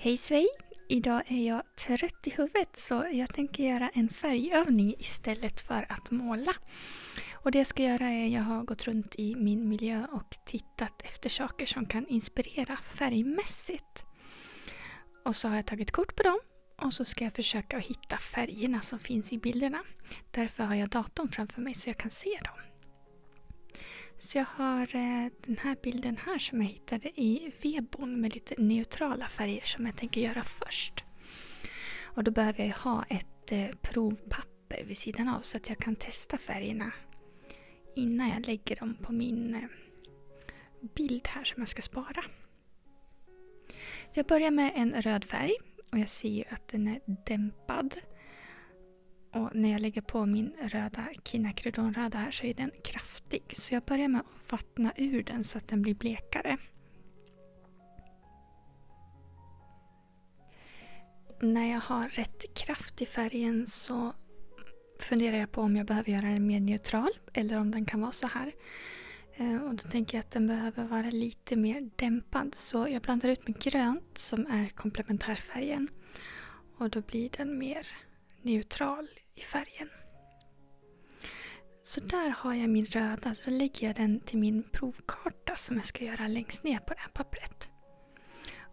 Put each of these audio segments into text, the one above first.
Hej Svej! Idag är jag trött i huvudet så jag tänker göra en färgövning istället för att måla. Och det jag ska göra är att jag har gått runt i min miljö och tittat efter saker som kan inspirera färgmässigt. Och så har jag tagit kort på dem och så ska jag försöka hitta färgerna som finns i bilderna. Därför har jag datorn framför mig så jag kan se dem. Så jag har den här bilden här som jag hittade i Webon med lite neutrala färger som jag tänker göra först. Och då behöver jag ha ett provpapper vid sidan av så att jag kan testa färgerna innan jag lägger dem på min bild här som jag ska spara. Jag börjar med en röd färg och jag ser ju att den är dämpad. Och när jag lägger på min röda Quinacridone-röda här så är den kraftig. Så jag börjar med att vattna ur den så att den blir blekare. När jag har rätt kraft i färgen så funderar jag på om jag behöver göra den mer neutral eller om den kan vara så här. Och då tänker jag att den behöver vara lite mer dämpad. Så jag blandar ut med grönt som är komplementärfärgen. Och då blir den mer neutral i färgen. Så där har jag min röda. Så då lägger jag den till min provkarta som jag ska göra längst ner på det här pappret.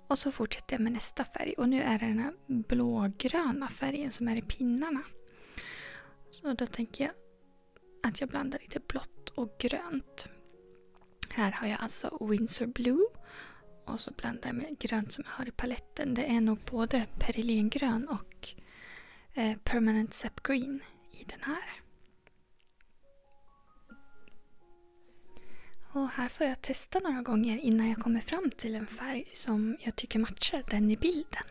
Och så fortsätter jag med nästa färg. Och nu är det den här blågröna färgen som är i pinnarna. Så då tänker jag att jag blandar lite blått och grönt. Här har jag alltså Winsor Blue. Och så blandar jag med grönt som jag har i paletten. Det är nog både Perylén-grön och Permanent Sap Green i den här. Och här får jag testa några gånger innan jag kommer fram till en färg som jag tycker matchar den i bilden.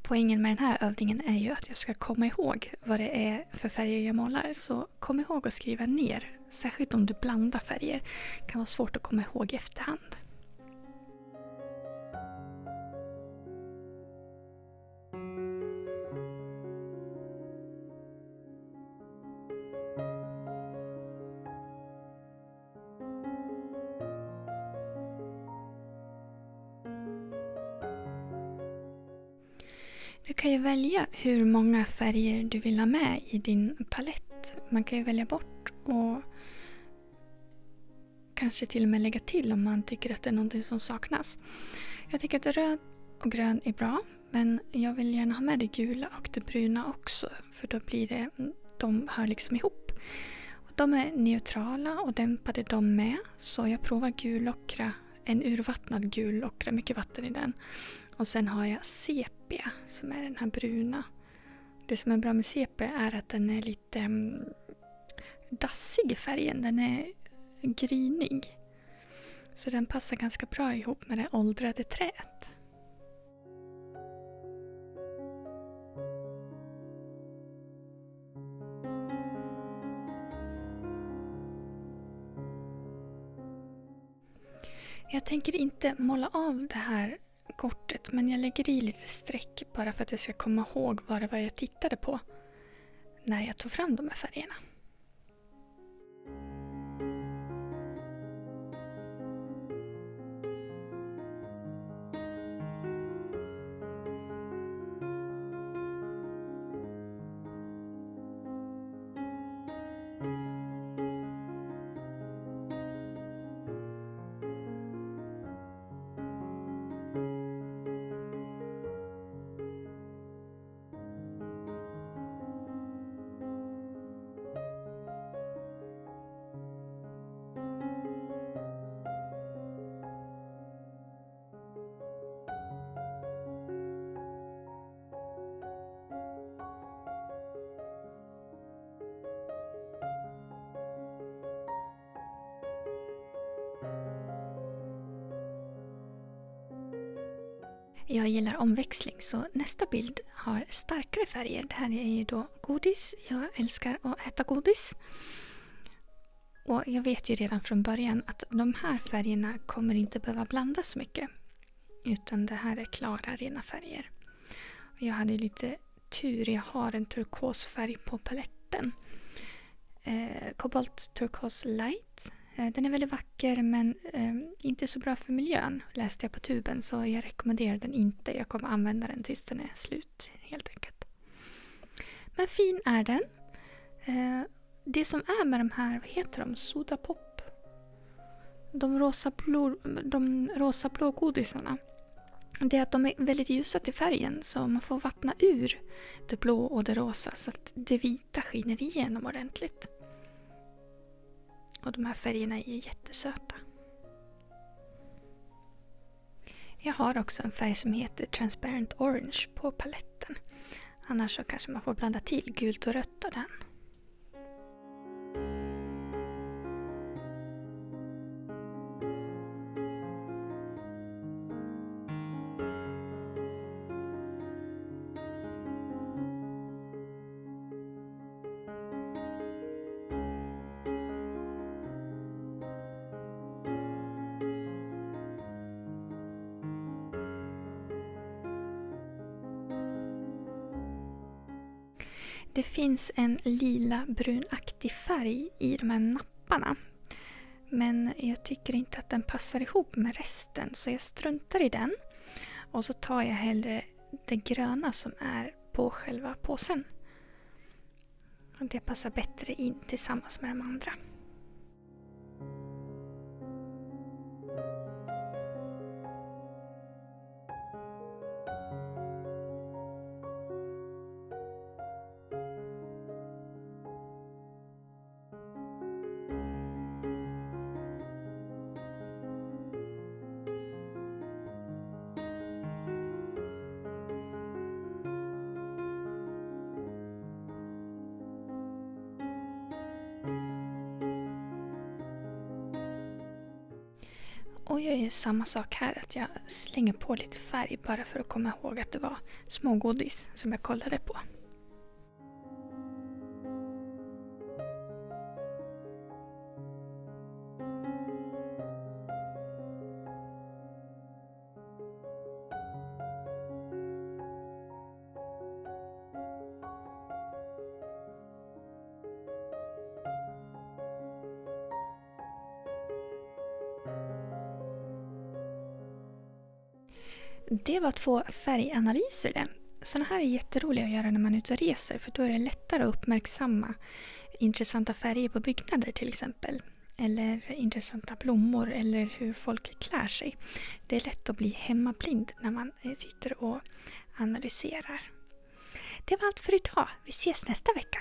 Poängen med den här övningen är ju att jag ska komma ihåg vad det är för färger jag målar. Så kom ihåg att skriva ner, särskilt om du blandar färger. Det kan vara svårt att komma ihåg i efterhand. Du kan ju välja hur många färger du vill ha med i din palett. Man kan ju välja bort och kanske till och med lägga till om man tycker att det är någonting som saknas. Jag tycker att röd och grön är bra, men jag vill gärna ha med det gula och det bruna också. För då blir det, de hör liksom ihop. De är neutrala och dämpade de med, så jag provar gulockra, en urvattnad gulockra, mycket vatten i den. Och sen har jag sepia som är den här bruna. Det som är bra med sepia är att den är lite dassig i färgen. Den är grynig. Så den passar ganska bra ihop med det åldrade träet. Jag tänker inte måla av det här kortet, men jag lägger i lite streck bara för att jag ska komma ihåg vad det var jag tittade på när jag tog fram de här färgerna. Jag gillar omväxling, så nästa bild har starkare färger. Det här är ju då godis. Jag älskar att äta godis. Och jag vet ju redan från början att de här färgerna kommer inte behöva blandas så mycket. Utan det här är klara, rena färger. Jag hade lite tur. Jag har en turkosfärg på paletten. Kobolt Turkos Light. Den är väldigt vacker men inte så bra för miljön, läste jag på tuben, så jag rekommenderar den inte. Jag kommer använda den tills den är slut helt enkelt. Men fin är den. Det som är med de här, vad heter de? Soda Pop. De rosa blå godisarna. Det är att de är väldigt ljusa till färgen, så man får vattna ur det blå och det rosa så att det vita skiner igenom ordentligt. Och de här färgerna är ju jättesöta. Jag har också en färg som heter Transparent Orange på paletten. Annars så kanske man får blanda till gult och rött av den. Det finns en lila brunaktig färg i de här napparna. Men jag tycker inte att den passar ihop med resten, så jag struntar i den. Och så tar jag hellre det gröna som är på själva påsen. Och det passar bättre in tillsammans med de andra. Och jag gör samma sak här, att jag slänger på lite färg bara för att komma ihåg att det var smågodis som jag kollade på. Det var 2 färganalyser det. Såna här är jätteroliga att göra när man är ute och reser, för då är det lättare att uppmärksamma intressanta färger på byggnader till exempel. Eller intressanta blommor eller hur folk klär sig. Det är lätt att bli hemmablind när man sitter och analyserar. Det var allt för idag. Vi ses nästa vecka.